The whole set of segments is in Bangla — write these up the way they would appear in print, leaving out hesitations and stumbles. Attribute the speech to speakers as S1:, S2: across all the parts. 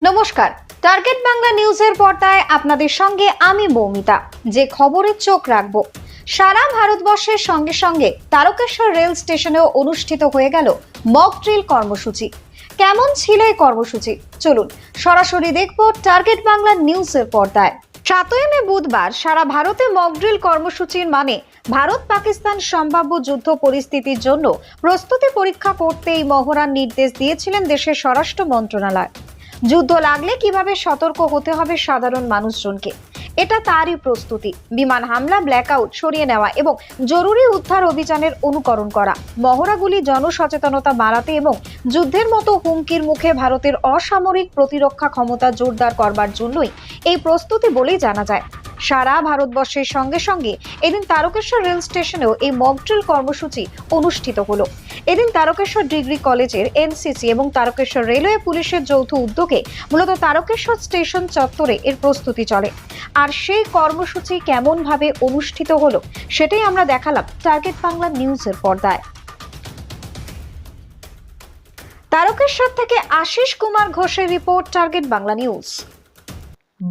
S1: নমস্কার, টার্গেট বাংলা নিউজের পর্দায় আপনাদের সঙ্গে আমি মৌমিতা। যে খবরে চোখ রাখবো, সারা ভারতবর্ষের সঙ্গে সঙ্গে তারকেশ্বর রেল স্টেশনেও অনুষ্ঠিত হয়ে গেল মক ড্রিল কর্মসূচি। কেমন ছিল এই কর্মসূচি, চলুন সরাসরি দেখবো টার্গেট বাংলা নিউজের পর্দায়। 7 মে বুধবার সারা ভারতে মক ড্রিল কর্মসূচির মানে ভারত পাকিস্তান সম্ভাব্য যুদ্ধ পরিস্থিতির জন্য প্রস্তুতি পরীক্ষা করতে এই মহড়ার নির্দেশ দিয়েছিলেন দেশের স্বরাষ্ট্র মন্ত্রণালয়। যুদ্ধ লাগলে কিভাবে সতর্ক হতে হবে সাধারণ মানুষজনকে, এটা তারই প্রস্তুতি। বিমান হামলা, ব্ল্যাকআউট সরিয়ে নেওয়া এবং জরুরি উদ্ধার অভিযানের অনুকরণ করা। মহড়াগুলি জনসচেতনতা বাড়াতে এবং যুদ্ধের মতো হুমকির মুখে ভারতের অসামরিক প্রতিরক্ষা ক্ষমতা জোরদার করবার জন্যই এই প্রস্তুতি বলেই জানা যায়। সারা ভারতবর্ষের সঙ্গে সঙ্গে এদিন তারকেশ্বর রেল স্টেশনেও এই মক ড্রিল কর্মসূচি অনুষ্ঠিত হলো। এদিন তারকেশ্বর ডিগ্রি কলেজের এনসিসি এবং তারকেশ্বর রেলওয়ে পুলিশের যৌথ উদ্যোগে মূলত তারকেশ্বর স্টেশন চত্বরে এর প্রস্তুতি চলে। আর সেই কর্মসূচি কেমন ভাবে অনুষ্ঠিত হলো সেটাই আমরা দেখালাম টার্গেট বাংলা নিউজের পর্দায়। তারকেশ্বর থেকে আশিস কুমার ঘোষের রিপোর্ট, টার্গেট বাংলা নিউজ।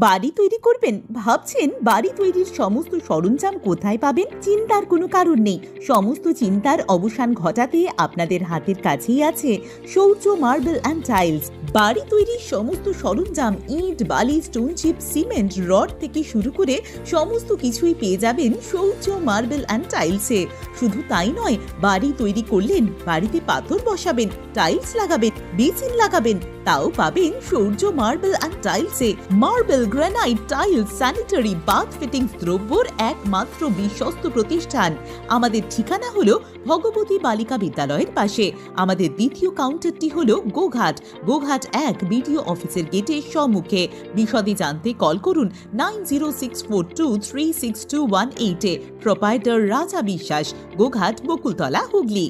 S2: বাড়ি তৈরি করবেন, ভাবছেন বাড়ি তৈরির সমস্ত সরঞ্জাম কোথায় পাবেন? চিন্তার কোনো কারণ নেই। সমস্ত চিন্তার অবসান ঘটাতে আপনাদের হাতের কাছেই আছে শৌর্য মার্বেল অ্যান্ড টাইলস। বাড়ি তৈরির সমস্ত সরঞ্জাম, ইট, বালি, স্টোন চিপ, সিমেন্ট, রড থেকে শুরু করে সমস্ত কিছুই পেয়ে যাবেন শৌর্য মার্বেল অ্যান্ড টাইলসে। শুধু তাই নয়, বাড়ি তৈরি করলেন, বাড়িতে পাথর বসাবেন, টাইলস লাগাবেন, বেসিন লাগাবেন, তাও পাবেন শৌর্য মার্বেল অ্যান্ড টাইলসে। Marble, granite, tiles, sanitary, bath fittings দ্রব্যর একমাত্র বিশ্বস্ত প্রতিষ্ঠান। আমাদের ঠিকানা হলো ভগবতী বালিকা বিদ্যালয়ের পাশে। আমাদের দ্বিতীয় কাউন্টারটি হলো গোঘাট 1 বিডিও অফিসের গেটের সম্মুখে। বিশদে জানতে কল করুন 9064236218 এ। প্রোপাইটার রাজা বিশ্বাস, গোঘাট, বকুলতলা, হুগলি।